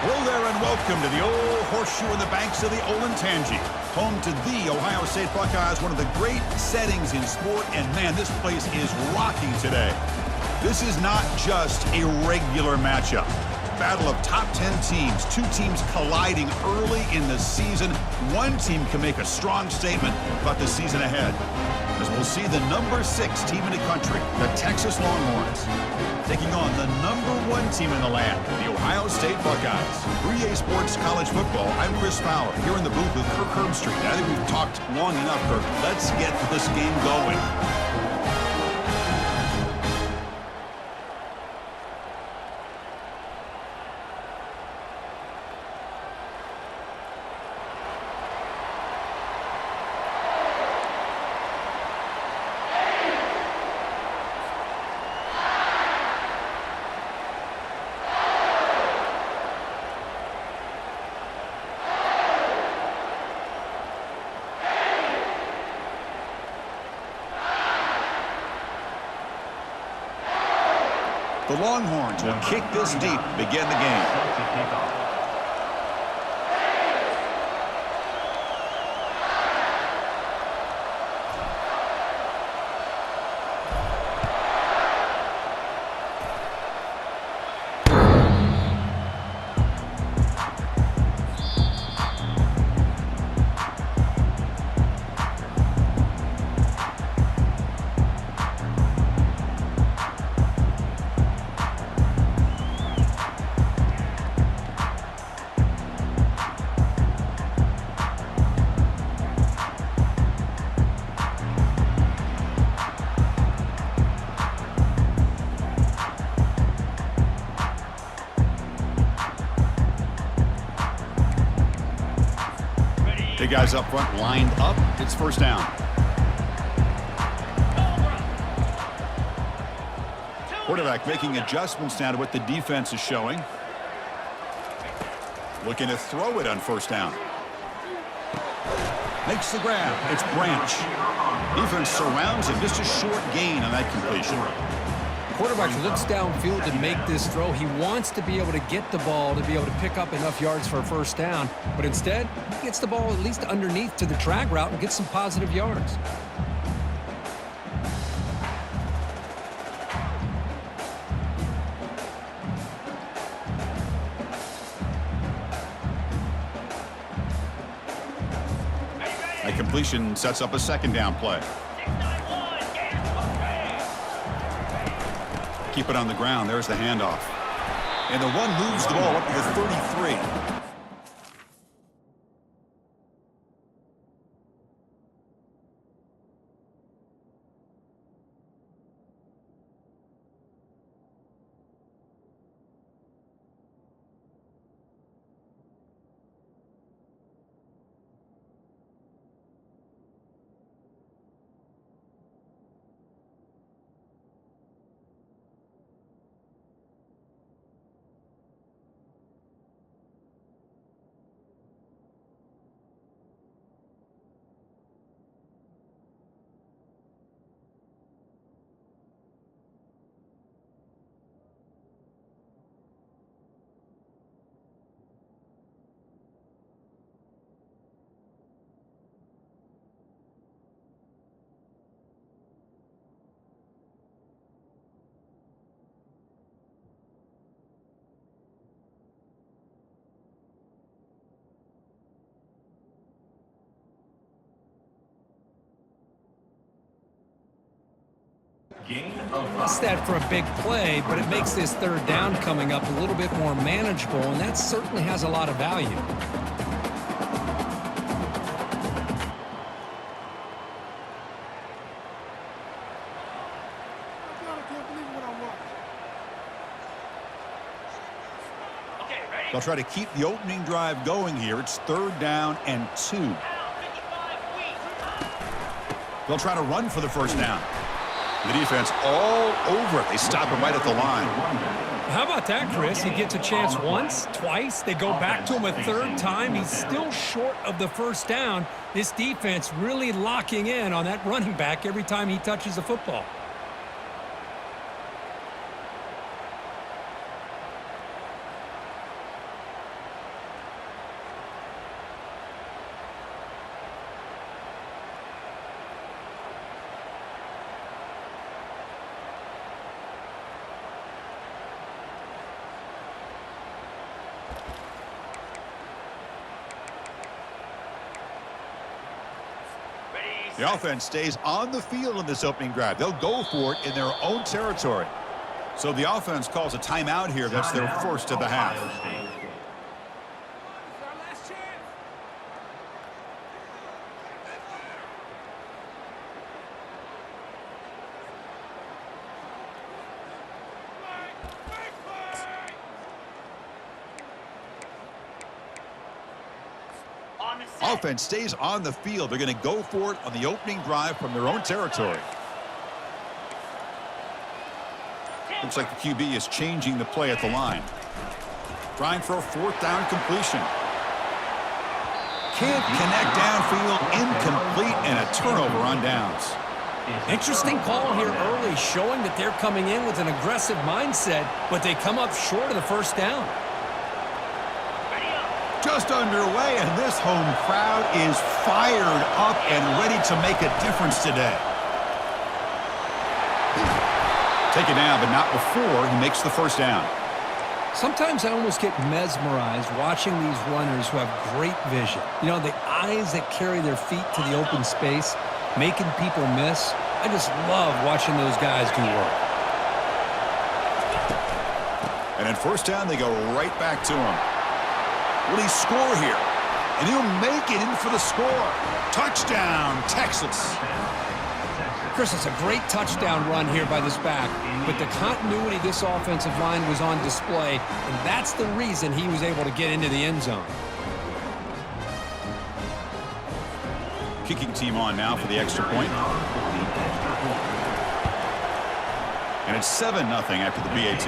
Hello there and welcome to the old horseshoe in the banks of the Olentangy, home to the Ohio State Buckeyes, one of the great settings in sport, and man, this place is rocking today. This is not just a regular matchup. Battle of top 10 teams, two teams colliding early in the season. One team can make a strong statement about the season ahead, as we'll see the number 6 team in the country, the Texas Longhorns, taking on the number 1 team in the land, the Ohio State Buckeyes. 3A Sports College Football, I'm Chris Fowler, here in the booth with Kirk Herbstreit. I think we've talked long enough, Kirk. Let's get this game going. The Longhorns will kick this deep to begin the game. The guys up front lined up. It's first down. Quarterback making adjustments now to what the defense is showing. Looking to throw it on first down. Makes the grab. It's Branch. Defense surrounds him. Just a short gain on that completion. Quarterback looks downfield to make this throw. He wants to be able to get the ball to be able to pick up enough yards for a first down. But instead, he gets the ball at least underneath to the drag route and gets some positive yards. A completion sets up a second down play. Keep it on the ground. There's the handoff. And the run moves the ball up to the 33. That's that for a big play, but it makes this third down coming up a little bit more manageable, and that certainly has a lot of value. They'll try to keep the opening drive going here. It's third down and 2. They'll try to run for the first down. The defense all over it. They stop him right at the line. How about that, Chris? He gets a chance once, twice. They go back to him a third time. He's still short of the first down. This defense really locking in on that running back every time he touches the football. The offense stays on the field in this opening drive. They'll go for it in their own territory. So the offense calls a timeout here. That's their first of the half. Offense stays on the field. They're going to go for it on the opening drive from their own territory. Looks like the QB is changing the play at the line. Trying for a fourth down completion. Can't connect downfield, incomplete, and a turnover on downs. Interesting call here early, showing that they're coming in with an aggressive mindset, but they come up short of the first down. Just underway, and this home crowd is fired up and ready to make a difference today. Taken down, but not before he makes the first down. Sometimes I almost get mesmerized watching these runners who have great vision. You know, the eyes that carry their feet to the open space, making people miss. I just love watching those guys do work. And at first down, they go right back to him. Will he score here? And he'll make it in for the score. Touchdown, Texas. Chris, it's a great touchdown run here by this back, but the continuity of this offensive line was on display, and that's the reason he was able to get into the end zone. Kicking team on now for the extra point. And it's 7-0 after the BAT.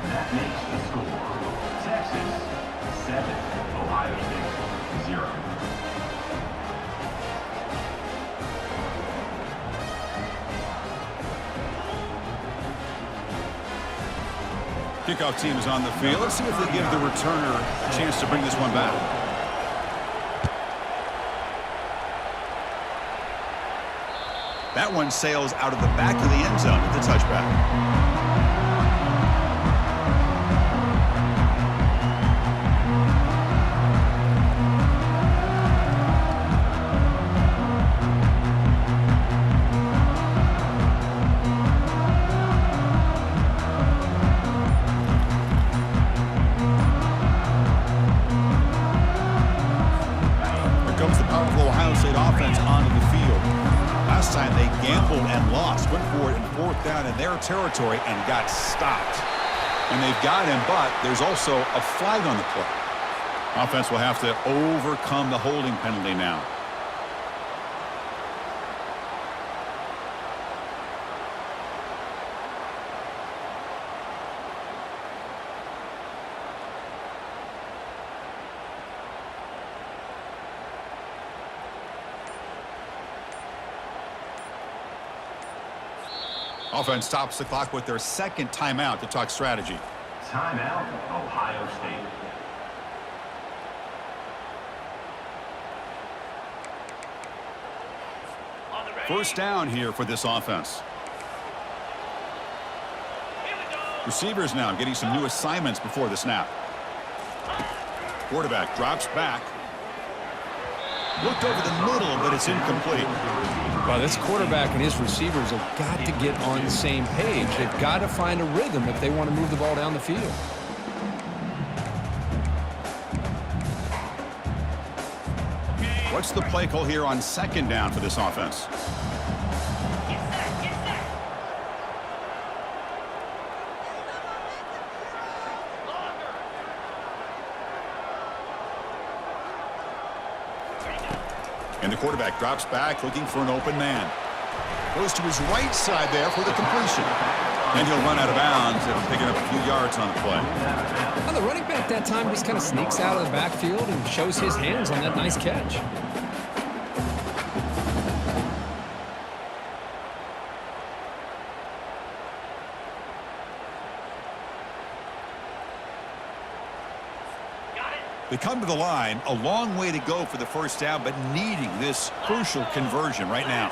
That makes the score Texas 7, Ohio State 0. Kickoff team is on the field. Let's see if they give the returner a chance to bring this one back. That one sails out of the back of the end zone at the touchback. Territory and got stopped. And they've got him, but there's also a flag on the play. Offense will have to overcome the holding penalty now. Offense stops the clock with their second timeout to talk strategy. Timeout, Ohio State. First down here for this offense. Receivers now getting some new assignments before the snap. Quarterback drops back. Looked over the middle, but it's incomplete. Well, this quarterback and his receivers have got to get on the same page. They've got to find a rhythm if they want to move the ball down the field. What's the play call here on second down for this offense? And the quarterback drops back, looking for an open man. Goes to his right side there for the completion. And he'll run out of bounds after picking up a few yards on the play. Well, the running back that time just kind of sneaks out of the backfield and shows his hands on that nice catch. They come to the line, a long way to go for the first down, but needing this crucial conversion right now.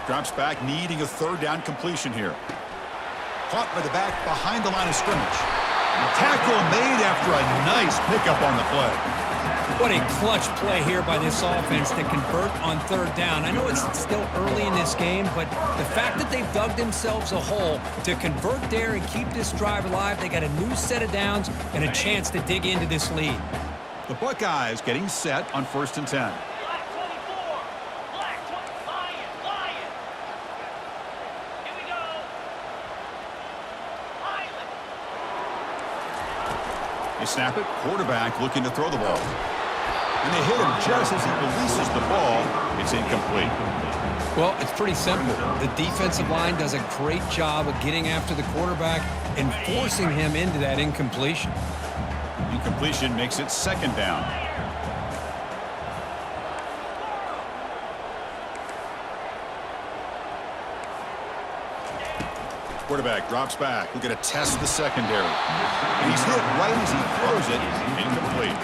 Drops back, needing a third down completion here. Caught by the back behind the line of scrimmage. Tackle made after a nice pickup on the play. What a clutch play here by this offense to convert on third down. I know it's still early in this game, but the fact that they've dug themselves a hole to convert there and keep this drive alive, they got a new set of downs and a chance to dig into this lead. The Buckeyes getting set on 1st and 10. They snap it. Quarterback looking to throw the ball. And they hit him just as he releases the ball. It's incomplete. Well, it's pretty simple. The defensive line does a great job of getting after the quarterback and forcing him into that incompletion. Incompletion makes it 2nd down. Quarterback drops back. We're going to test the secondary. And he's hit right as he throws it. Incomplete.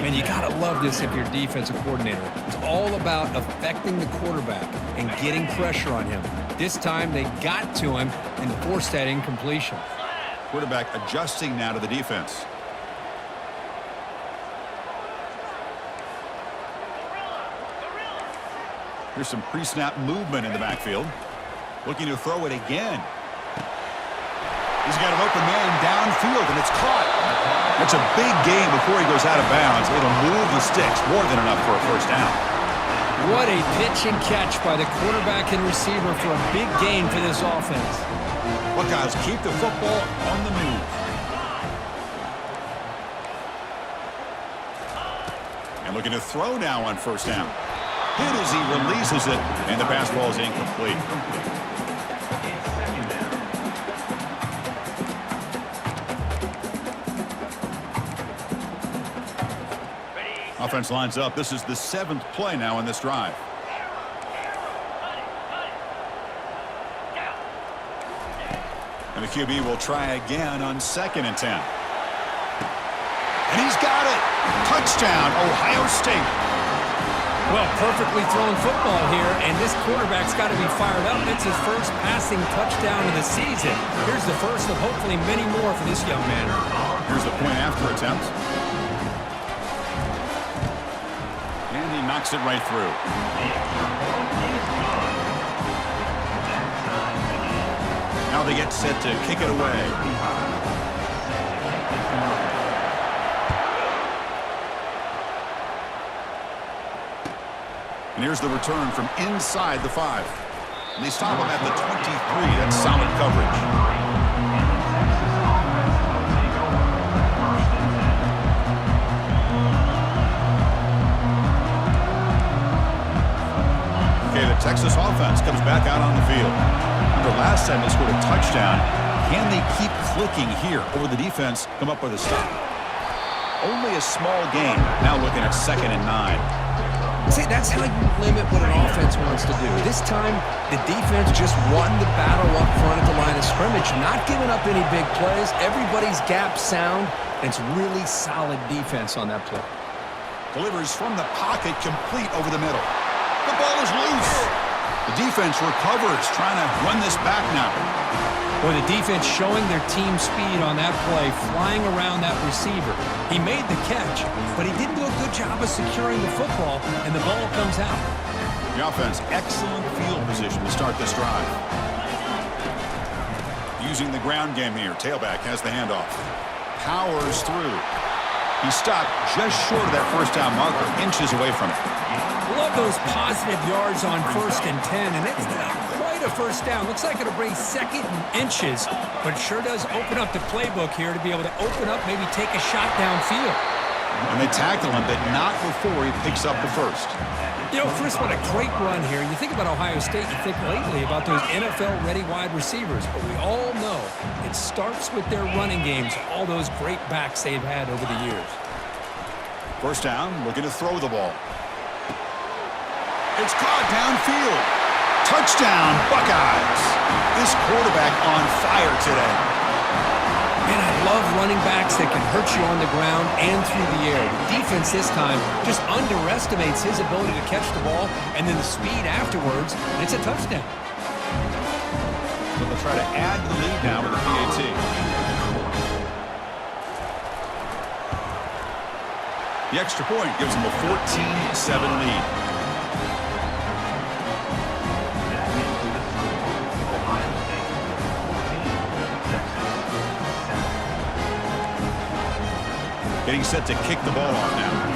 Man, you got to love this if you're a defensive coordinator. It's all about affecting the quarterback and getting pressure on him. This time they got to him and forced that incompletion. Quarterback adjusting now to the defense. Here's some pre-snap movement in the backfield. Looking to throw it again. He's got an open man downfield, and it's caught. That's a big gain before he goes out of bounds. It'll move the sticks more than enough for a 1st down. What a pitch and catch by the quarterback and receiver for a big gain for this offense. Buckeyes keep the football on the move. And looking to throw now on 1st down. Hit as he releases it, and the pass ball is incomplete. Offense lines up. This is the 7th play now in this drive. And the QB will try again on 2nd and 10. And he's got it. Touchdown, Ohio State. Well, perfectly thrown football here, and this quarterback's got to be fired up. It's his first passing touchdown of the season. Here's the first of hopefully many more for this young man. Here's the point after attempt. And he knocks it right through. Now they get set to kick it away. And here's the return from inside the 5. And they stop him at the 23. That's solid coverage. Okay, the Texas offense comes back out on the field. The last time they scored a touchdown. Can they keep clicking here? Or will the defense come up with a stop? Only a small gain. Now looking at 2nd and 9. See, that's how you limit what an offense wants to do. This time, the defense just won the battle up front at the line of scrimmage, not giving up any big plays. Everybody's gap sound, and it's really solid defense on that play. Delivers from the pocket, complete over the middle. The ball is loose. The defense recovers, trying to run this back now. Well, the defense showing their team speed on that play, flying around that receiver. He made the catch, but he didn't do a good job of securing the football, and the ball comes out. The offense, excellent field position to start this drive. Using the ground game here. Tailback has the handoff. Powers through. He stopped just short of that 1st down marker, inches away from it. Love those positive yards on 1st and 10, and it's not quite a 1st down. Looks like it'll bring 2nd and inches, but it sure does open up the playbook here to be able to open up, maybe take a shot downfield. And they tackle him, but not before he picks up the 1st. You know, Chris, what a great run here. You think about Ohio State, you think lately about those NFL-ready wide receivers, but we all know it starts with their running games, all those great backs they've had over the years. 1st down, looking to throw the ball. It's caught downfield. Touchdown, Buckeyes. This quarterback on fire today. Man, I love running backs that can hurt you on the ground and through the air. The defense this time just underestimates his ability to catch the ball, and then the speed afterwards, and it's a touchdown. So the They'll try to add to the lead now with the PAT. The extra point gives them a 14-7 lead. Getting set to kick the ball off now.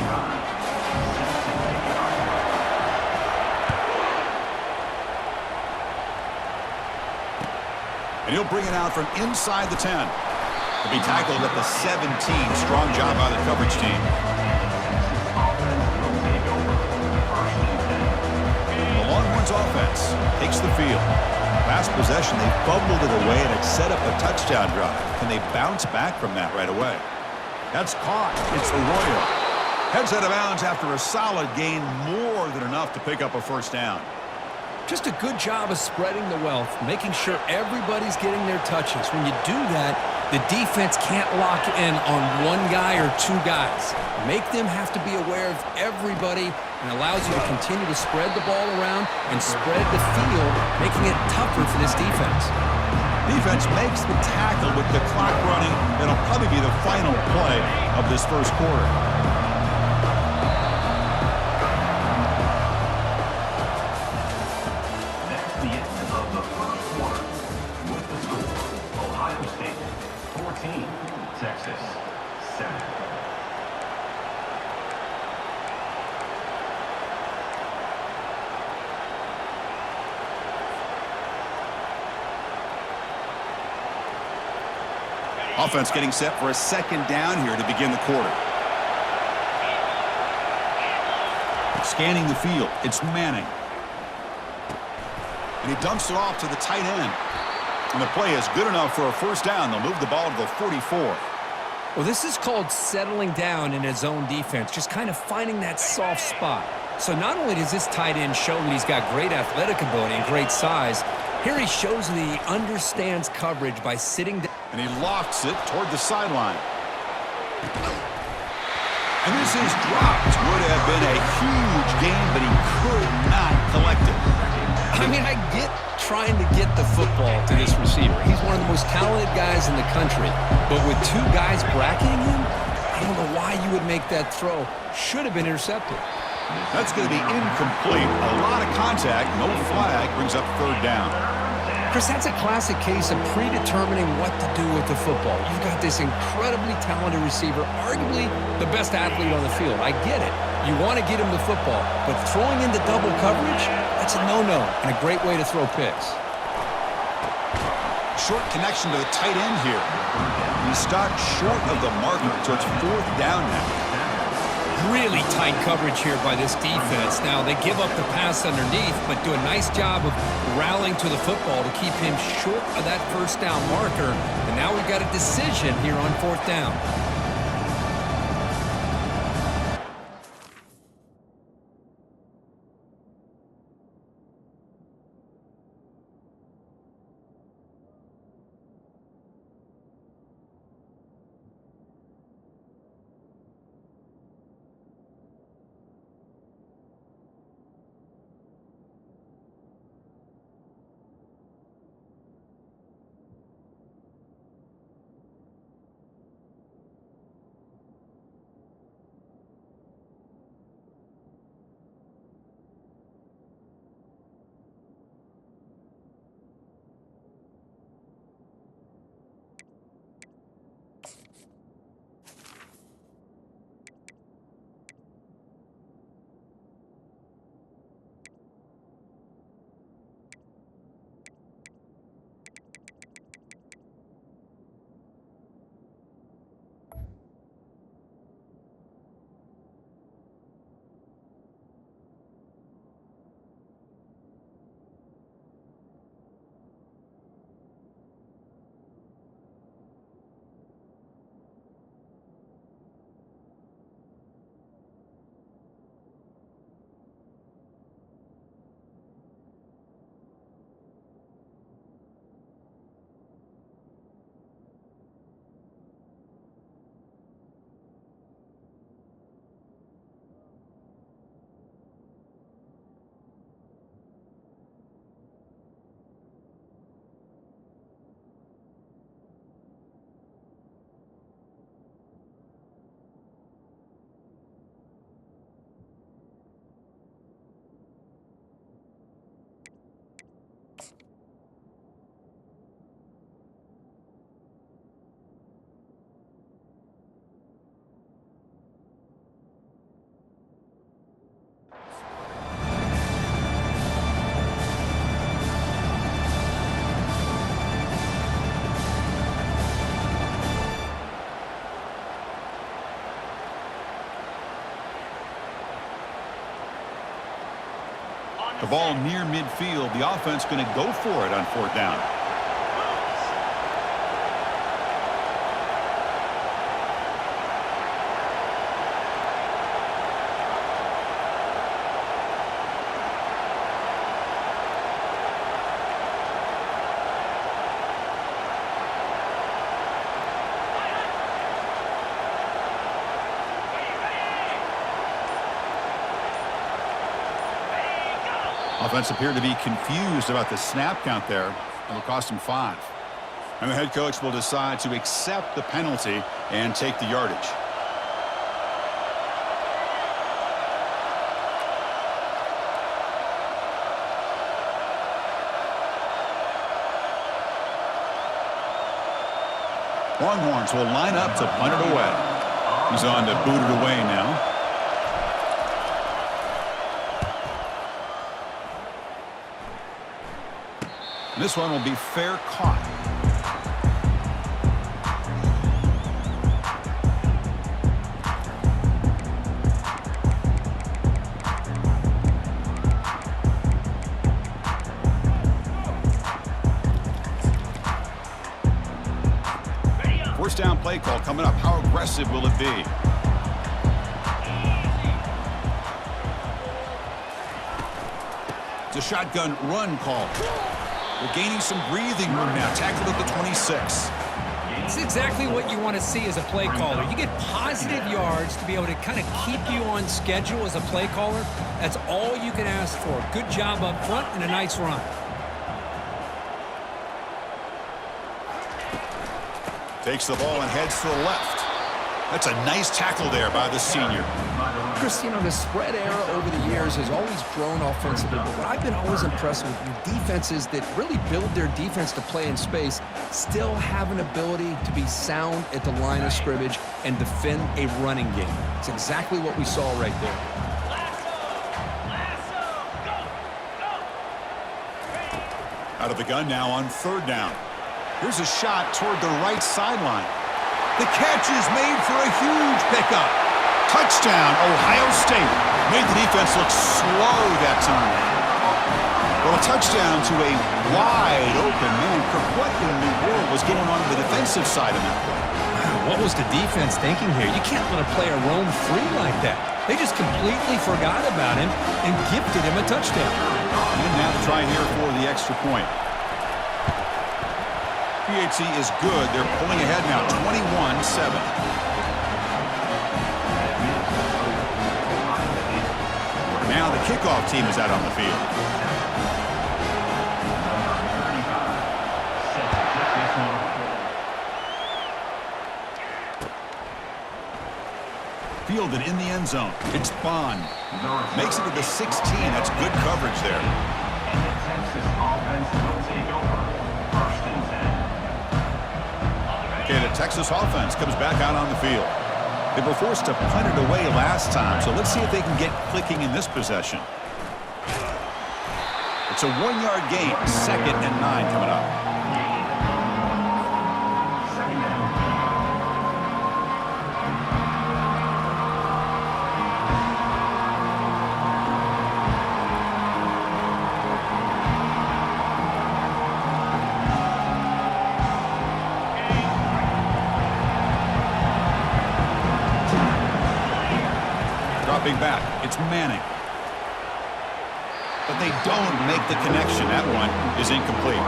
And he'll bring it out from inside the 10. To be tackled at the 17. Strong job by the coverage team. The Longhorns offense takes the field. Last possession, they fumbled it away, and it set up a touchdown drive. Can they bounce back from that right away? That's caught. It's Arroyo. Heads out of bounds after a solid gain, more than enough to pick up a first down. Just a good job of spreading the wealth, making sure everybody's getting their touches. When you do that, the defense can't lock in on one guy or two guys. Make them have to be aware of everybody, and allows you to continue to spread the ball around and spread the field, making it tougher for this defense. Defense makes the tackle with the clock running. It'll probably be the final play of this first quarter. That's the end of the first quarter. With the score, Ohio State 14, Texas 7. Offense getting set for a second down here to begin the quarter. Scanning the field, it's Manning. And he dumps it off to the tight end. And the play is good enough for a first down. They'll move the ball to the 44. Well, this is called settling down in his zone defense, just kind of finding that soft spot. So not only does this tight end show that he's got great athletic ability and great size, here he shows that he understands coverage by sitting down. And he lofts it toward the sideline. And this is dropped. Would have been a huge gain, but he could not collect it. I mean, I get trying to get the football to this receiver. He's one of the most talented guys in the country. But with two guys bracketing him, I don't know why you would make that throw. Should have been intercepted. That's going to be incomplete. A lot of contact, no flag, brings up third down. Chris, that's a classic case of predetermining what to do with the football. You've got this incredibly talented receiver, arguably the best athlete on the field. I get it. You want to get him the football, but throwing into double coverage, that's a no-no and a great way to throw picks. Short connection to the tight end here. He stopped short of the marker, so it's fourth down now. Really tight coverage here by this defense. Now, they give up the pass underneath, but do a nice job of rallying to the football to keep him short of that first down marker. And now we've got a decision here on fourth down. The ball near midfield. The offense going to go for it on 4th down. Offense appeared to be confused about the snap count there. It will cost him 5. And the head coach will decide to accept the penalty and take the yardage. Longhorns will line up to punt it away. He's on to boot it away now. This one will be fair caught. First down play call coming up. How aggressive will it be? It's a shotgun run call. They're gaining some breathing room now. Tackled at the 26. It's exactly what you want to see as a play caller. You get positive yards to be able to kind of keep you on schedule as a play caller. That's all you can ask for. Good job up front and a nice run. Takes the ball and heads to the left. That's a nice tackle there by the senior. Chris, you know, the spread era over the years has always grown offensively, but what I've been always impressed with defenses that really build their defense to play in space still have an ability to be sound at the line of scrimmage and defend a running game. It's exactly what we saw right there. Out of the gun now on 3rd down. Here's a shot toward the right sideline. The catch is made for a huge pickup. Touchdown, Ohio State. Made the defense look slow that time. Well, a touchdown to a wide open man. What in the world was going on the defensive side of that play? What was the defense thinking here? You can't let a player roam free like that. They just completely forgot about him and gifted him a touchdown. And now to try here for the extra point. PHC is good. They're pulling ahead now, 21-7. Now the kickoff team is out on the field. Fielded in the end zone. It's Bond. Makes it to the 16. That's good coverage there. And the Texas offense will take over. 1st and 10. Okay, the Texas offense comes back out on the field. They were forced to punt it away last time, so let's see if they can get clicking in this possession. It's a 1-yard gain. 2nd and 9 coming up. Second down. Dropping back, it's Manning. But they don't make the connection. That one is incomplete.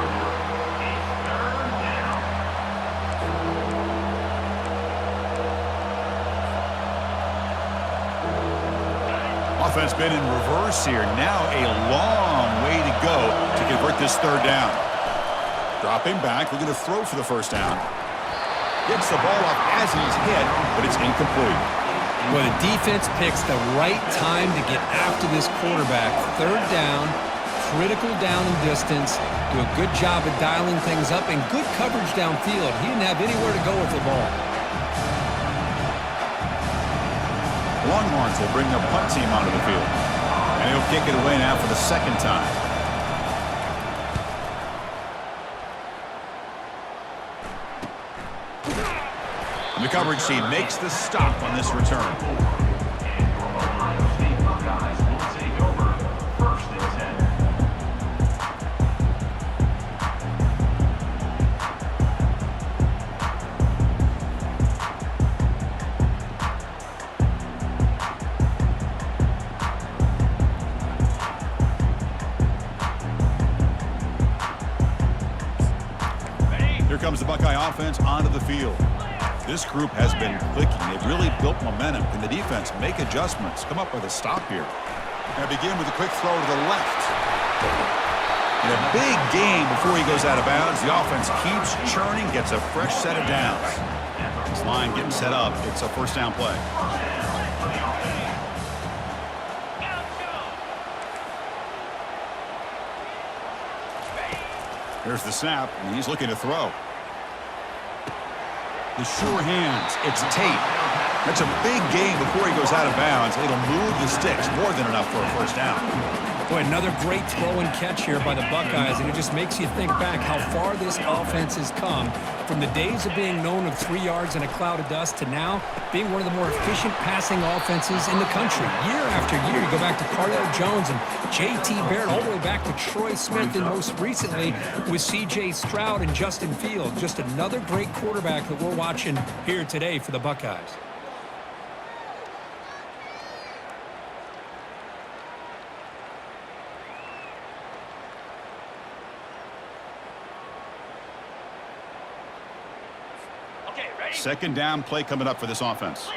Offense been in reverse here. Now a long way to go to convert this 3rd down. Dropping back, looking to throw for the 1st down. Gets the ball off as he's hit, but it's incomplete. Well, the defense picks the right time to get after this quarterback. 3rd down, critical down and distance. Do a good job of dialing things up and good coverage downfield. He didn't have anywhere to go with the ball. Longhorns will bring their punt team onto the field. And he'll kick it away now for the 2nd time. The coverage team makes the stop on this return. And your Ohio State Buckeyes will take over. 1st and 10. comes the Buckeye offense onto the field. This group has been clicking. They've really built momentum. Can the defense make adjustments? Come up with a stop here. Now begin with a quick throw to the left. And a big gain before he goes out of bounds. The offense keeps churning, gets a fresh set of downs. This line getting set up. It's a first down play. Here's the snap, and he's looking to throw. The sure hands. It's Tate. That's a big gain before he goes out of bounds. It'll move the sticks more than enough for a first down. Boy, another great throw and catch here by the Buckeyes, and it just makes you think back how far this offense has come from the days of being known of 3 yards in a cloud of dust to now being one of the more efficient passing offenses in the country. Year after year, you go back to Cardell Jones and J.T. Barrett, all the way back to Troy Smith, and most recently with C.J. Stroud and Justin Fields. Just another great quarterback that we're watching here today for the Buckeyes. Second down play coming up for this offense.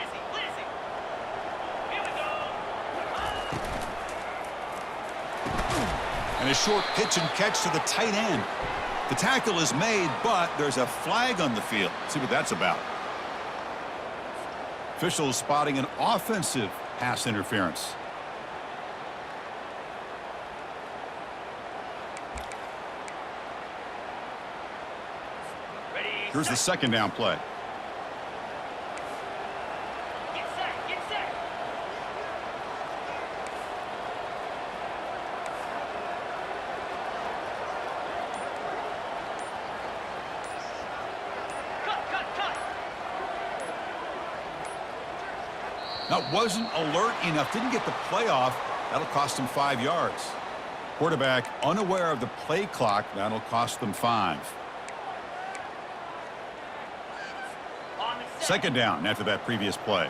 And a short pitch and catch to the tight end. The tackle is made, but there's a flag on the field. Let's see what that's about. Officials spotting an offensive pass interference. Here's the second down play. That wasn't alert enough. Didn't get the play off. That'll cost him 5 yards. Quarterback unaware of the play clock. That'll cost them 5. Second down after that previous play.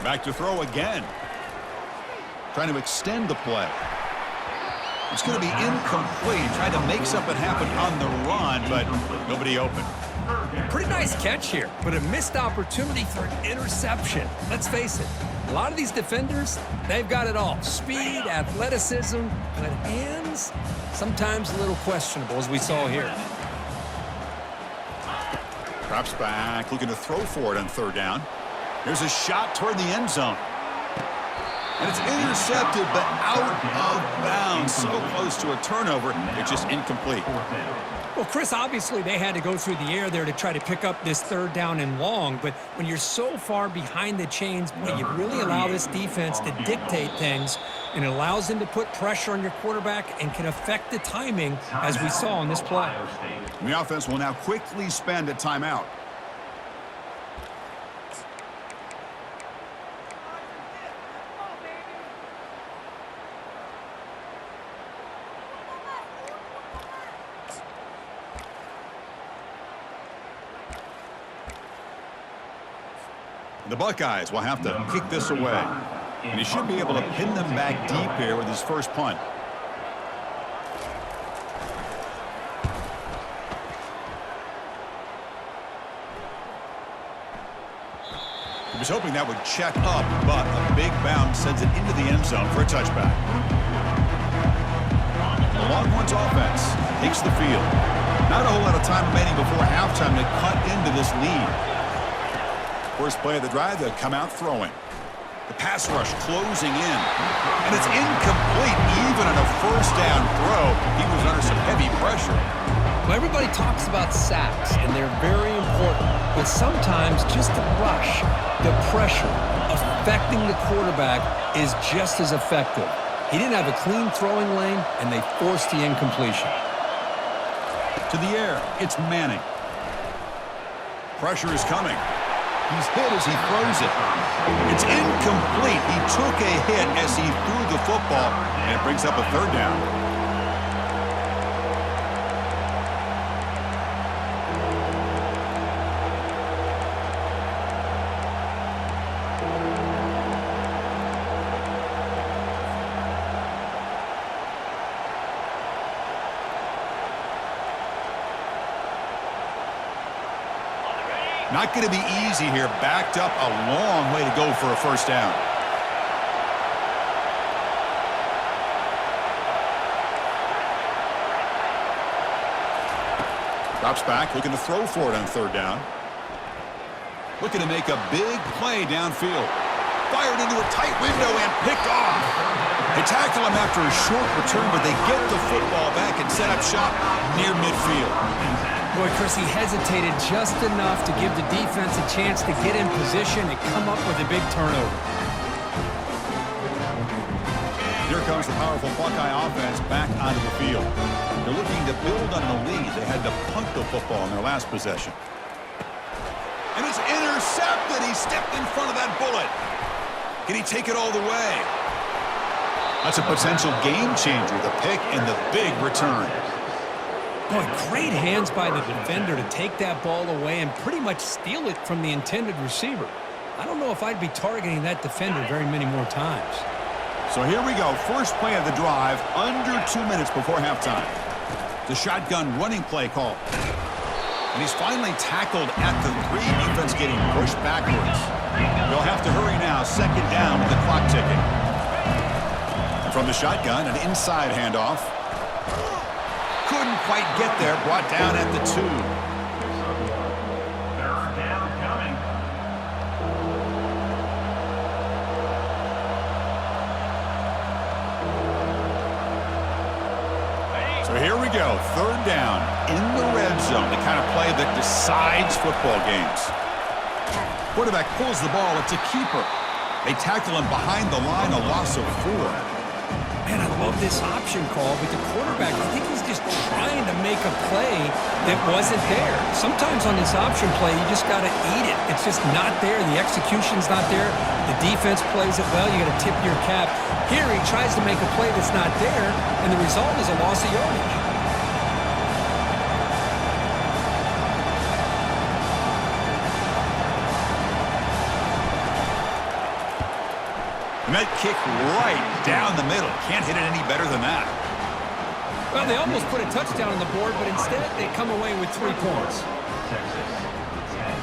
Back to throw again. Trying to extend the play. It's going to be incomplete. Trying to make something happen on the run, but nobody open. Pretty nice catch here, but a missed opportunity for an interception. Let's face it, a lot of these defenders, they've got it all. Speed, athleticism, but hands, sometimes a little questionable, as we saw here. Drops back, looking to throw for it on third down. Here's a shot toward the end zone. And it's intercepted, but out of bounds. So close to a turnover, it's just incomplete. Well, Chris, obviously they had to go through the air there to try to pick up this third down and long, but when you're so far behind the chains, boy, you really allow this defense to dictate things, and it allows them to put pressure on your quarterback and can affect the timing, as we saw on this play. And the offense will now quickly spend a timeout. The Buckeyes will have to kick this away. And he should be able to pin them back deep here with his first punt. He was hoping that would check up, but a big bounce sends it into the end zone for a touchback. The Longhorns offense takes the field. Not a whole lot of time remaining before halftime to cut into this lead. First play of the drive, they'll come out throwing. The pass rush closing in. And it's incomplete even on a first down throw. He was under some heavy pressure. Well, everybody talks about sacks, and they're very important. But sometimes just the rush, the pressure, affecting the quarterback is just as effective. He didn't have a clean throwing lane, and they forced the incompletion. To the air, it's Manning. Pressure is coming. He's hit as he throws it. It's incomplete. He took a hit as he threw the football, and it brings up a third down. Not going to be easy here. Backed up a long way to go for a first down. Drops back, looking to throw for it on third down. Looking to make a big play downfield. Fired into a tight window and picked off. They tackle him after a short return, but they get the football back and set up shop near midfield. Boy, Chris, he hesitated just enough to give the defense a chance to get in position and come up with a big turnover. Here comes the powerful Buckeye offense back onto the field. They're looking to build on the lead. They had to punt the football in their last possession. And it's intercepted. He stepped in front of that bullet. Can he take it all the way? That's a potential game changer, the pick and the big return. Boy, great hands by the defender to take that ball away and pretty much steal it from the intended receiver. I don't know if I'd be targeting that defender very many more times. So here we go. First play of the drive, under 2 minutes before halftime. The shotgun running play call. And he's finally tackled at the 3. Defense getting pushed backwards. They'll have to hurry now. Second down with the clock ticking. And from the shotgun, an inside handoff. Couldn't quite get there. Brought down at the 2. Third down coming. So here we go. Third down in the red zone. The kind of play that decides football games. Quarterback pulls the ball. It's a keeper. They tackle him behind the line, a loss of 4. Man, I love this option call, but the quarterback, I think he's just trying to make a play that wasn't there. Sometimes on this option play, you just got to eat it. It's just not there. The execution's not there. The defense plays it well. You got to tip your cap. Here, he tries to make a play that's not there, and the result is a loss of yardage. And that kick right down the middle. Can't hit it any better than that. Well, they almost put a touchdown on the board, but instead they come away with 3 points. Texas 10.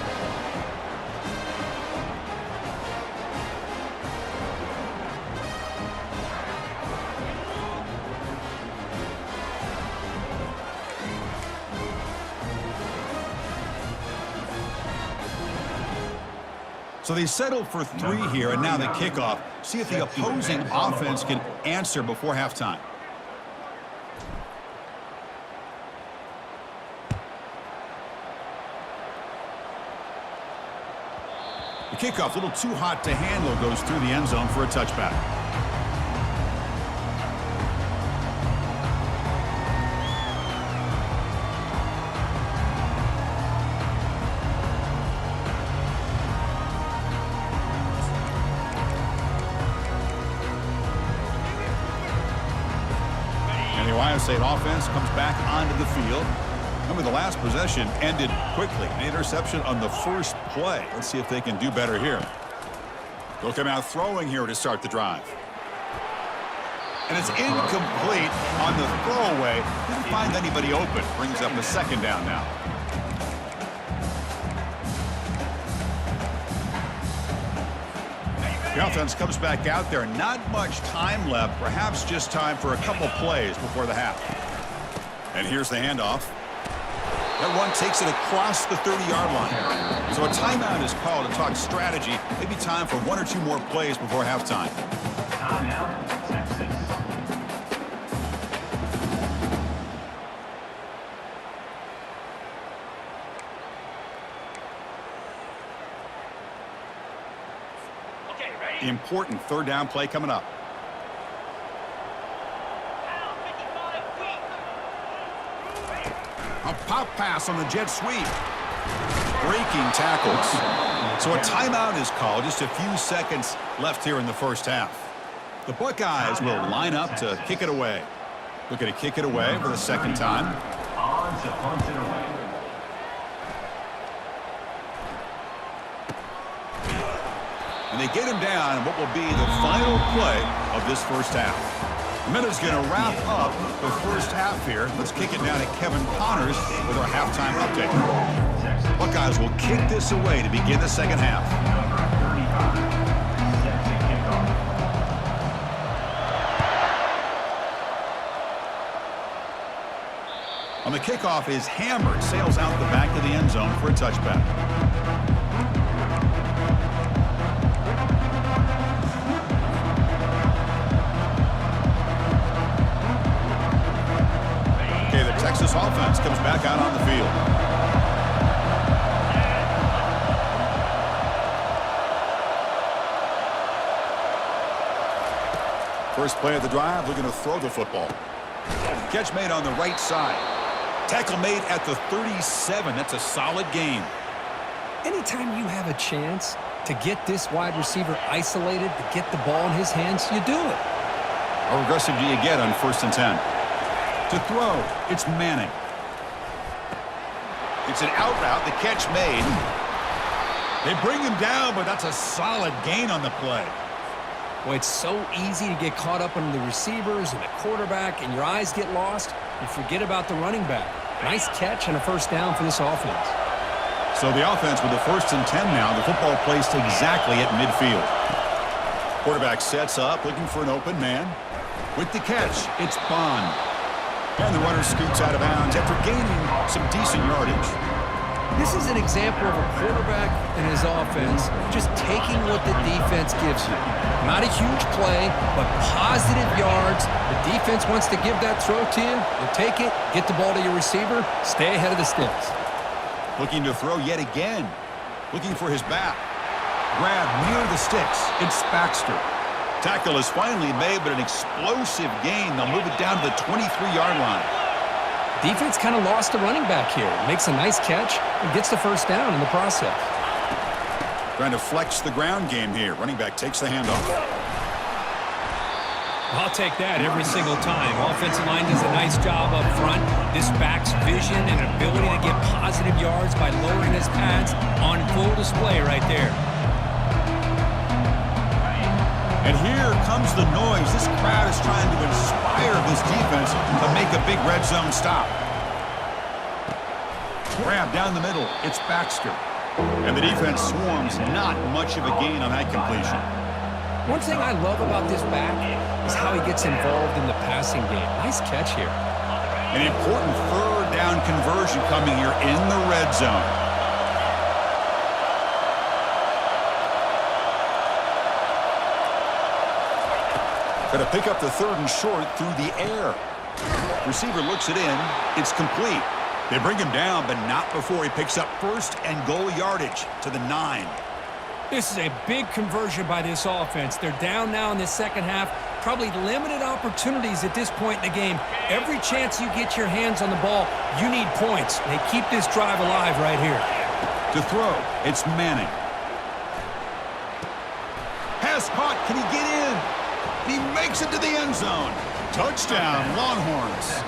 So they settled for 3 here, and now the kickoff. See if the opposing offense can answer before halftime. The kickoff, a little too hot to handle, goes through the end zone for a touchback. And the Ohio State offense comes back onto the field. Remember, the last possession ended quickly. An interception on the first play. Let's see if they can do better here. They'll come out throwing here to start the drive. And it's incomplete on the throwaway. Didn't find anybody open. Brings up a second down now. The offense comes back out there. Not much time left. Perhaps just time for a couple plays before the half. And here's the handoff. That run takes it across the 30-yard line. So a timeout is called to talk strategy. Maybe time for 1 or 2 more plays before halftime. Timeout, Texas. Okay, ready? The important third down play coming up. A pop pass on the jet sweep. Breaking tackles. So a timeout is called. Just a few seconds left here in the first half. The Buckeyes will line up to kick it away. Looking to kick it away for the second time. On to punt it away. And they get him down in what will be the final play of this first half. The minute's going to wrap up the first half here. Let's kick it down to Kevin Connors with our halftime update. Texas Buckeyes will kick this away to begin the second half. Number 35 sets the kickoff. On the kickoff is hammered, sails out the back of the end zone for a touchback. Okay, the Texas offense comes back out on the field. First play of the drive, looking to throw the football. Catch made on the right side. Tackle made at the 37. That's a solid gain. Anytime you have a chance to get this wide receiver isolated, to get the ball in his hands, you do it. How aggressive do you get on 1st and 10? To throw, it's Manning. It's an out route, the catch made. They bring him down, but that's a solid gain on the play. Well, it's so easy to get caught up on the receivers and the quarterback, and your eyes get lost. You forget about the running back. Nice catch and a first down for this offense. So the offense with the 1st and 10 now, the football placed exactly at midfield. Quarterback sets up, looking for an open man. With the catch, it's Bond. And the runner scoots out of bounds after gaining some decent yardage. This is an example of a quarterback and his offense just taking what the defense gives you. Not a huge play, but positive yards. The defense wants to give that throw to you. You take it, get the ball to your receiver, stay ahead of the sticks. Looking to throw yet again. Looking for his back. Grab near the sticks. It's Baxter. Tackle is finally made, but an explosive gain. They'll move it down to the 23-yard line. Defense kind of lost the running back here. Makes a nice catch and gets the first down in the process. Trying to flex the ground game here. Running back takes the handoff. I'll take that every single time. Offensive line does a nice job up front. This back's vision and ability to get positive yards by lowering his pads on full display right there. And here comes the noise. This crowd is trying to inspire this defense to make a big red zone stop. Grab down the middle. It's Baxter. And the defense swarms. Not much of a gain on that completion. One thing I love about this back is how he gets involved in the passing game. Nice catch here. An important third down conversion coming here in the red zone. Going to pick up the 3rd and short through the air. Receiver looks it in. It's complete. They bring him down, but not before he picks up 1st and goal yardage to the 9. This is a big conversion by this offense. They're down now in the second half. Probably limited opportunities at this point in the game. Every chance you get your hands on the ball, you need points. They keep this drive alive right here. To throw, it's Manning. Pass caught. Can he get in? He makes it to the end zone. Touchdown, Longhorns.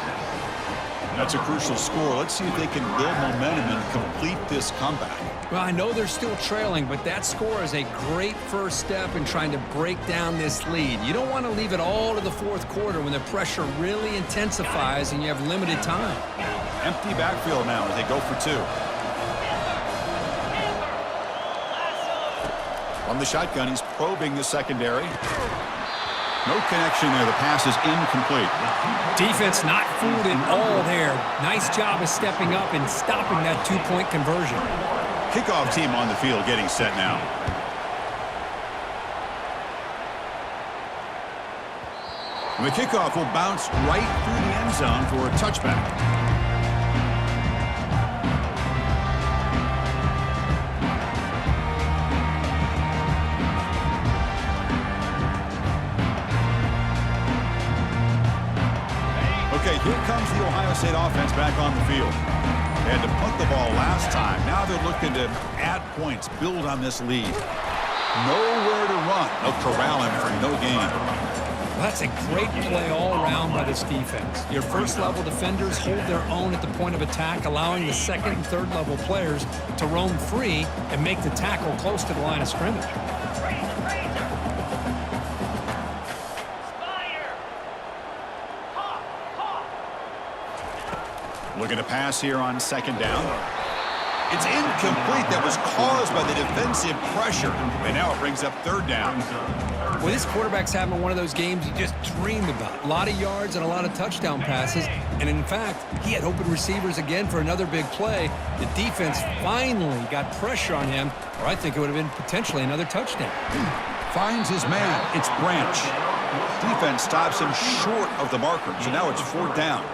That's a crucial score. Let's see if they can build momentum and complete this comeback. Well, I know they're still trailing, but that score is a great first step in trying to break down this lead. You don't want to leave it all to the 4th quarter when the pressure really intensifies and you have limited time. Empty backfield now as they go for 2. From the shotgun, he's probing the secondary. No connection there. The pass is incomplete. Defense not fooled at all there. Nice job of stepping up and stopping that 2-point conversion. Kickoff team on the field getting set now. And the kickoff will bounce right through the end zone for a touchback. Okay, here comes the Ohio State offense back on the field. They had to punt the ball last time. Now they're looking to add points, build on this lead. Nowhere to run. They'll corral him for no gain. Well, that's a great play all around by this defense. Your first-level defenders hold their own at the point of attack, allowing the second and third-level players to roam free and make the tackle close to the line of scrimmage. Looking to pass here on 2nd down. It's incomplete. That was caused by the defensive pressure. And now it brings up third down. Well, this quarterback's having one of those games you just dreamed about. A lot of yards and a lot of touchdown passes. And in fact, he had open receivers again for another big play. The defense finally got pressure on him, or I think it would have been potentially another touchdown. Finds his man. It's Branch. Defense stops him short of the marker. So now it's fourth down.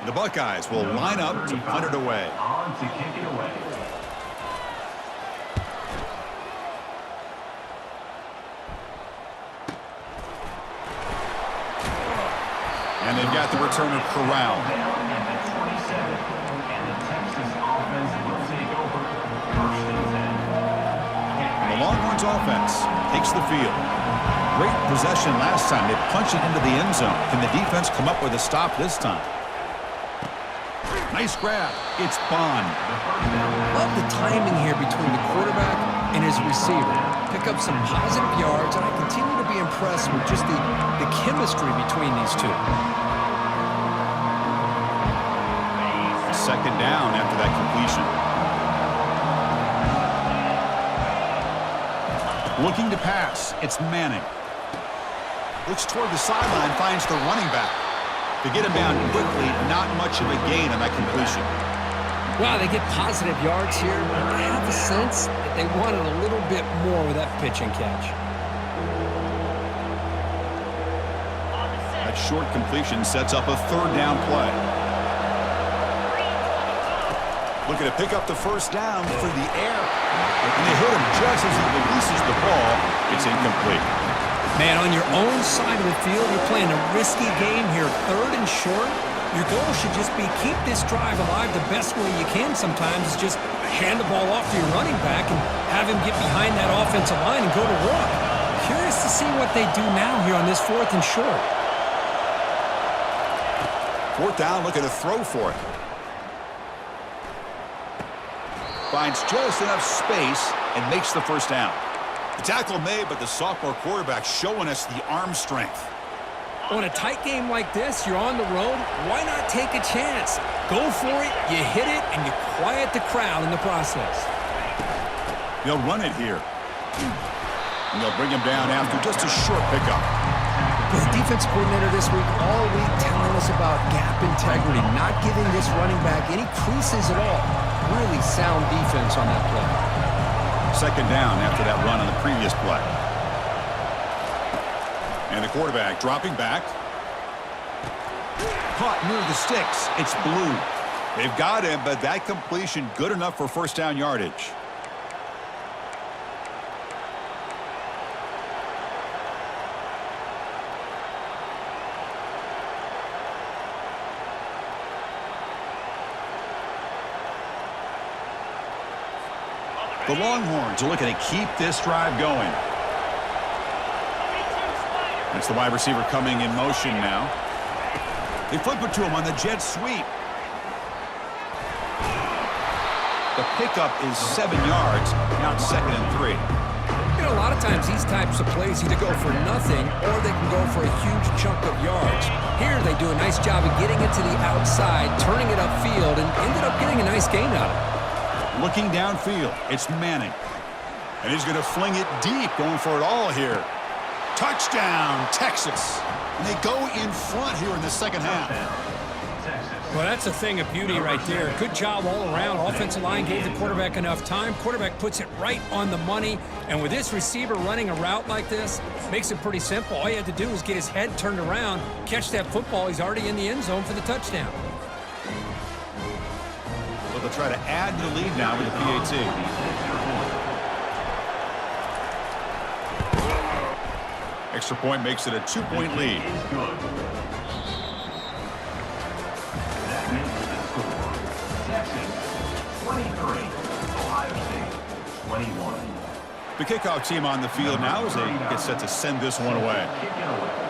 The Buckeyes will line up to punt it away. On to kick it away. And they've got the return of Corral. Down at the 27, and the Texas offense will take over. First and 10. The Longhorns offense takes the field. Great possession last time. They punched it into the end zone. Can the defense come up with a stop this time? Nice grab. It's Bond. Love the timing here between the quarterback and his receiver. Pick up some positive yards, and I continue to be impressed with just the chemistry between these two. Second down after that completion. Looking to pass. It's Manning. Looks toward the sideline, finds the running back. To get him down quickly, not much of a gain on that completion. Wow, they get positive yards here. I have the sense that they wanted a little bit more with that pitch and catch. That short completion sets up a third down play. Looking to pick up the first down through the air. And they hit him just as he releases the ball. It's incomplete. Man, on your own side of the field, you're playing a risky game here. Third and short. Your goal should just be keep this drive alive the best way you can sometimes is just hand the ball off to your running back and have him get behind that offensive line and go to work. Curious to see what they do now here on this fourth and short. Fourth down, looking to throw for it. Finds just enough space and makes the first down. The tackle made, but the sophomore quarterback showing us the arm strength. On a tight game like this, you're on the road, why not take a chance? Go for it, you hit it, and you quiet the crowd in the process. They'll run it here. And they'll bring him down after just a short pickup. The defense coordinator this week all week telling us about gap integrity, not giving this running back any creases at all. Really sound defense on that play. Second down after that run on the previous play. And the quarterback dropping back. Caught near the sticks. It's Blue. They've got him, but that completion good enough for first down yardage. The Longhorns are looking to keep this drive going. That's the wide receiver coming in motion now. They flip it to him on the jet sweep. The pickup is 7 yards. Now it's 2nd and 3. You know, a lot of times these types of plays either go for nothing or they can go for a huge chunk of yards. Here they do a nice job of getting it to the outside, turning it upfield, and ended up getting a nice gain out of it. Looking downfield, it's Manning. And he's going to fling it deep, going for it all here. Touchdown, Texas. And they go in front here in the second half. Well, that's a thing of beauty right there. Good job all around. Offensive line gave the quarterback enough time. Quarterback puts it right on the money. And with this receiver running a route like this, makes it pretty simple. All he had to do was get his head turned around, catch that football. He's already in the end zone for the touchdown. So they'll try to add to the lead now with the PAT. Extra point makes it a 2-point lead. That makes the score. Texas 23, Ohio State 21. The kickoff team on the field now as they get set to send this one away. Kick it away.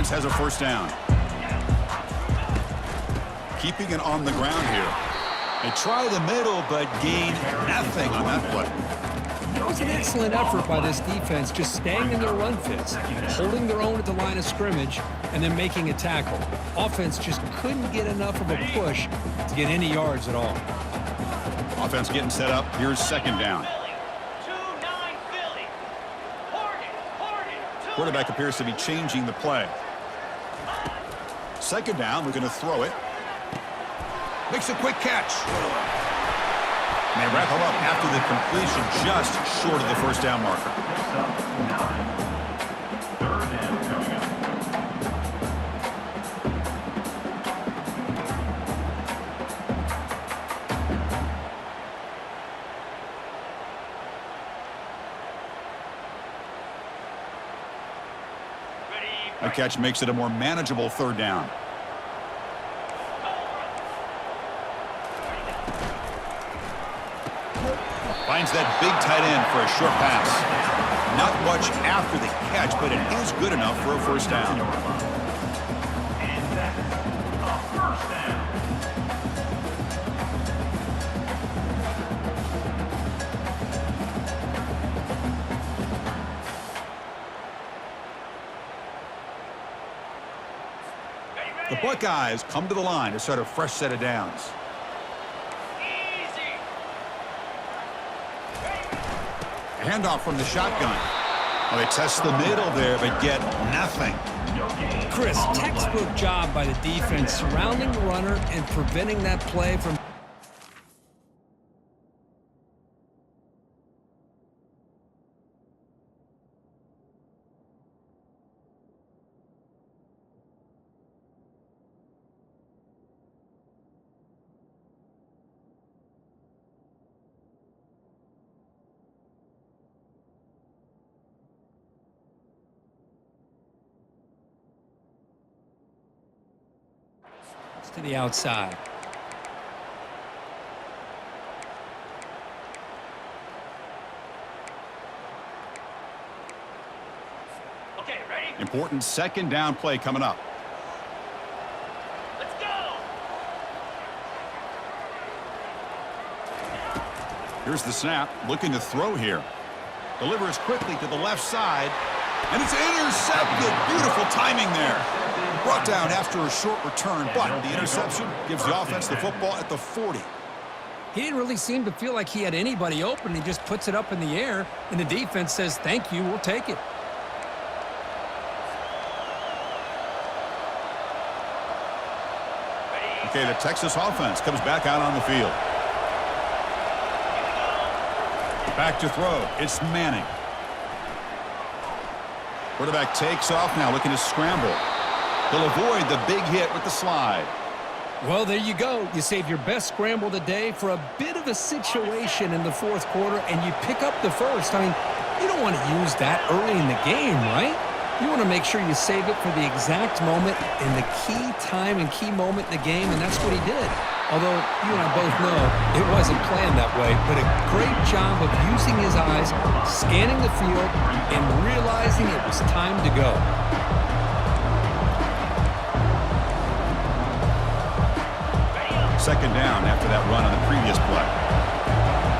offense has a first down. Keeping it on the ground here. They try the middle, but gain nothing on that play. It was an excellent effort by this defense, just staying in their run fits, holding their own at the line of scrimmage, and then making a tackle. Offense just couldn't get enough of a push to get any yards at all. Offense getting set up. Here's second down. Quarterback appears to be changing the play. Second down, we're going to throw it. Makes a quick catch. And they wrap him up after the completion, just short of the first down marker. Third down coming up. The catch makes it a more manageable third down. Finds that big tight end for a short pass. Not much after the catch, but it is good enough for a first down. And that's a first down. The Buckeyes come to the line to start a fresh set of downs. Handoff from the shotgun. Well, they test the middle there, but get nothing. Chris, textbook job by the defense surrounding the runner and preventing that play from... to the outside. Okay, ready? Important second down play coming up. Let's go! Here's the snap. Looking to throw here. Delivers quickly to the left side. And it's intercepted. Beautiful timing there. Brought down after a short return, but the interception gives the offense the football at the 40. He didn't really seem to feel like he had anybody open. He just puts it up in the air, and the defense says, thank you, we'll take it. Okay, the Texas offense comes back out on the field. Back to throw. It's Manning. Quarterback takes off now, looking to scramble. He'll avoid the big hit with the slide. Well, there you go. You save your best scramble of the day for a bit of a situation in the fourth quarter, and you pick up the first. I mean, you don't want to use that early in the game, right? You want to make sure you save it for the exact moment in the key time and key moment in the game, and that's what he did. Although you and I both know it wasn't planned that way, but a great job of using his eyes, scanning the field, and realizing it was time to go. Second down after that run on the previous play.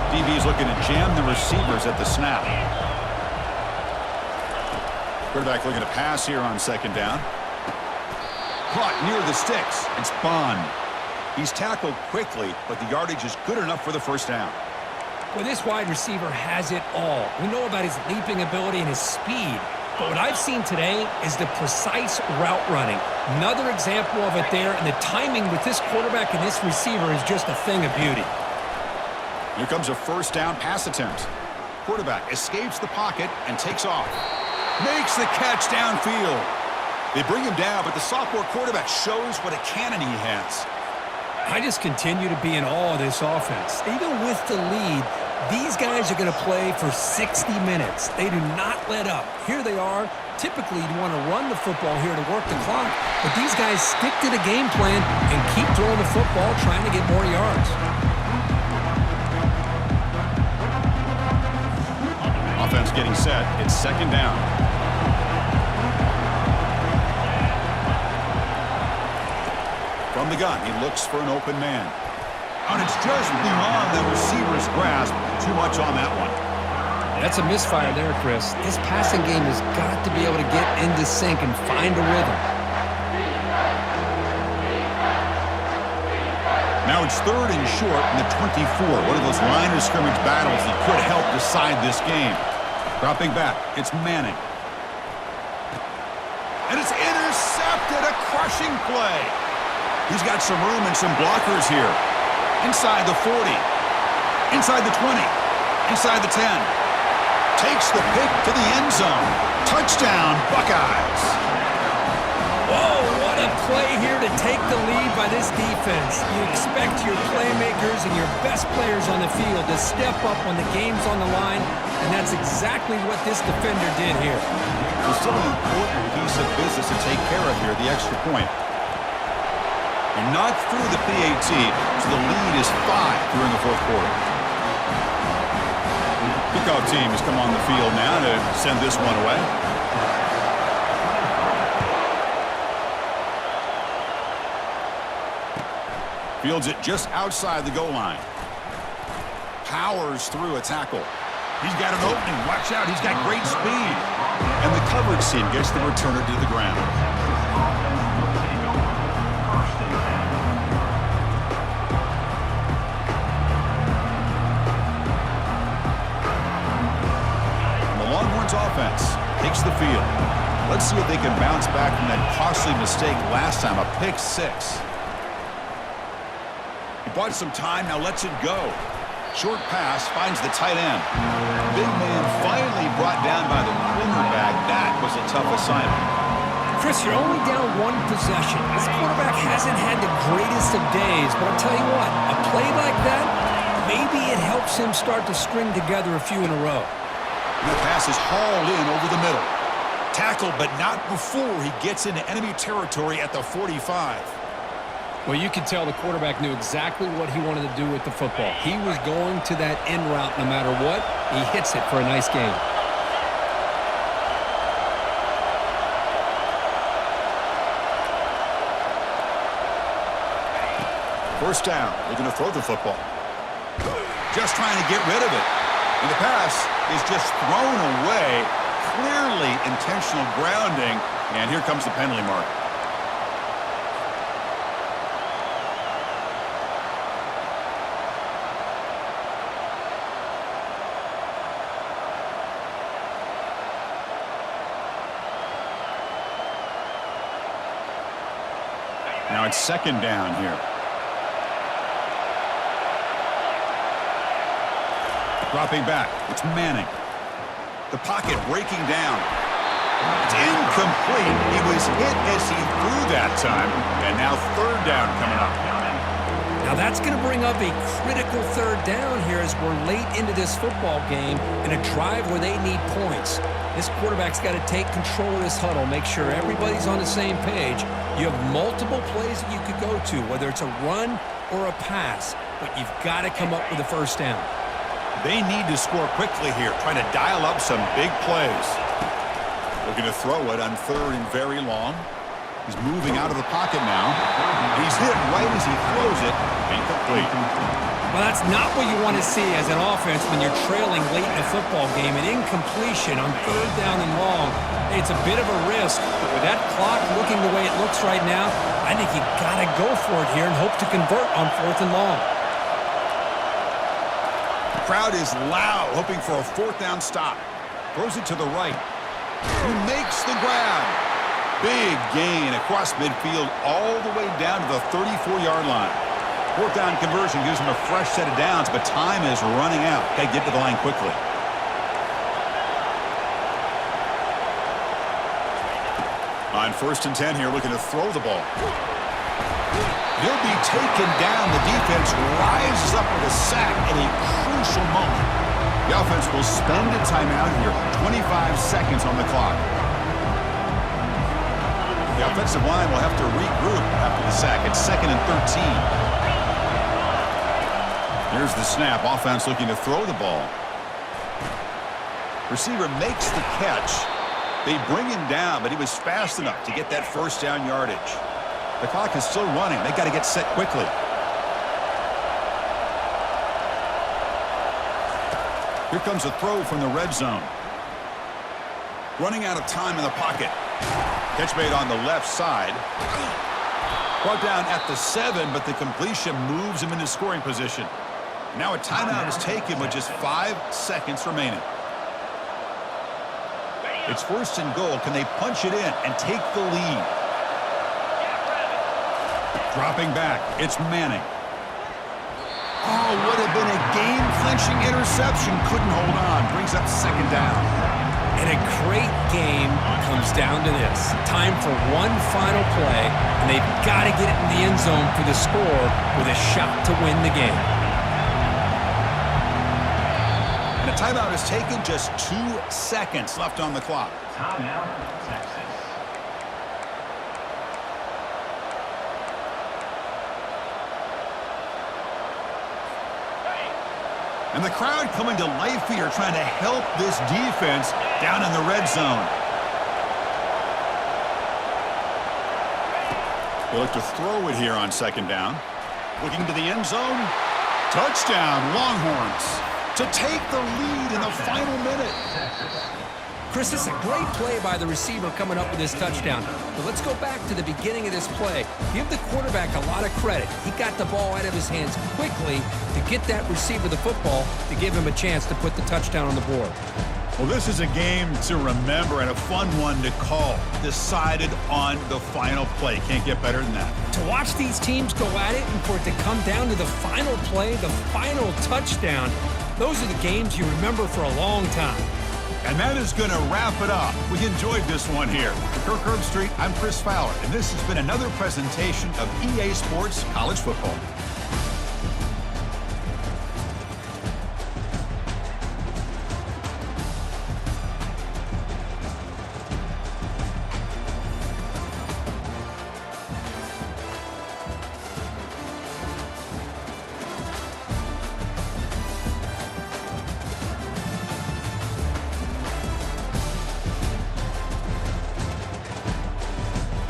DB's looking to jam the receivers at the snap. Quarterback looking to pass here on second down. Caught near the sticks. It's Bond. He's tackled quickly, but the yardage is good enough for the first down. Well, this wide receiver has it all. We know about his leaping ability and his speed. But what I've seen today is the precise route running. Another example of it there, and the timing with this quarterback and this receiver is just a thing of beauty. Here comes a first down pass attempt. Quarterback escapes the pocket and takes off. Makes the catch downfield. They bring him down, but the sophomore quarterback shows what a cannon he has. I just continue to be in awe of this offense. Even with the lead, these guys are going to play for 60 minutes. They do not let up. Here they are. Typically, you'd want to run the football here to work the clock, but these guys stick to the game plan and keep throwing the football, trying to get more yards. Offense getting set. It's second down. From the gun, he looks for an open man. And it's just beyond the receiver's grasp. Too much on that one. That's a misfire there, Chris. This passing game has got to be able to get into sync and find a rhythm. Now it's 3rd and short in the 24. One of those line of scrimmage battles that could help decide this game. Dropping back, it's Manning. And it's intercepted, a crushing play. He's got some room and some blockers here. Inside the 40. Inside the 20. Inside the 10. Takes the pick to the end zone. Touchdown, Buckeyes. Whoa, what a play here to take the lead by this defense. You expect your playmakers and your best players on the field to step up when the game's on the line, and that's exactly what this defender did here. There's still an important piece of business to take care of here, the extra point. You're not through the PAT, so the lead is 5 here in the 4th quarter. Kickoff team has come on the field now to send this one away. Fields it just outside the goal line. Powers through a tackle. He's got an opening. Watch out. He's got great speed. And the coverage team gets the returner to the ground. And the Longhorns offense takes the field. Let's see if they can bounce back from that costly mistake last time, a pick 6. He bought some time, now lets it go. Short pass finds the tight end. Big man finally brought down by the cornerback. That was a tough assignment. Chris, you're only down 1 possession. This quarterback hasn't had the greatest of days, but I'll tell you what, a play like that, maybe it helps him start to string together a few in a row. And the pass is hauled in over the middle. Tackled, but not before he gets into enemy territory at the 45. Well, you could tell the quarterback knew exactly what he wanted to do with the football. He was going to that in route no matter what. He hits it for a nice gain. First down, looking to throw the football. Just trying to get rid of it. And the pass is just thrown away. Clearly intentional grounding. And here comes the penalty mark. Now it's 2nd down here. Dropping back, it's Manning. The pocket breaking down. It's incomplete. He was hit as he threw that time. And now 3rd down coming up. Now that's going to bring up a critical 3rd down here as we're late into this football game in a drive where they need points. This quarterback's got to take control of this huddle, make sure everybody's on the same page. You have multiple plays that you could go to, whether it's a run or a pass, but you've got to come up with a 1st down. They need to score quickly here, trying to dial up some big plays. Looking to throw it on 3rd and very long. He's moving out of the pocket now. He's hit right as he throws it. Incomplete. Well, that's not what you want to see as an offense when you're trailing late in a football game. An incompletion on 3rd down and long. It's a bit of a risk, but with that clock looking the way it looks right now, I think you got to go for it here and hope to convert on 4th and long. The crowd is loud, hoping for a 4th down stop. Throws it to the right. He makes the grab. Big gain across midfield all the way down to the 34-yard line. 4th down conversion gives him a fresh set of downs, but time is running out. Got to get to the line quickly. On 1st and 10 here, looking to throw the ball. He'll be taken down. The defense rises up with a sack at a crucial moment. The offense will spend a timeout here. 25 seconds on the clock. The offensive line will have to regroup after the sack. It's 2nd and 13. Here's the snap. Offense looking to throw the ball. Receiver makes the catch. They bring him down, but he was fast enough to get that 1st down yardage. The clock is still running. They got to get set quickly. Here comes a throw from the red zone. Running out of time in the pocket. Catch made on the left side. Brought down at the 7, but the completion moves him into scoring position. Now a timeout is taken with just 5 seconds remaining. It's 1st and goal. Can they punch it in and take the lead? Dropping back, it's Manning. Oh, would have been a game-clinching interception. Couldn't hold on. Brings up 2nd down. And a great game comes down to this. Time for one final play, and they've got to get it in the end zone for the score with a shot to win the game. And a timeout is taken, just 2 seconds left on the clock. Timeout, Texas. And the crowd coming to life here, trying to help this defense down in the red zone. They look to throw it here on 2nd down. Looking to the end zone. Touchdown, Longhorns, to take the lead in the final minute. Chris, this is a great play by the receiver coming up with this touchdown. But let's go back to the beginning of this play. Give the quarterback a lot of credit. He got the ball out of his hands quickly to get that receiver the football to give him a chance to put the touchdown on the board. Well, this is a game to remember and a fun one to call. Decided on the final play. Can't get better than that. To watch these teams go at it and for it to come down to the final play, the final touchdown, those are the games you remember for a long time. And that is going to wrap it up. We enjoyed this one here. For Kirk Herbstreit, I'm Chris Fowler, and this has been another presentation of EA Sports College Football.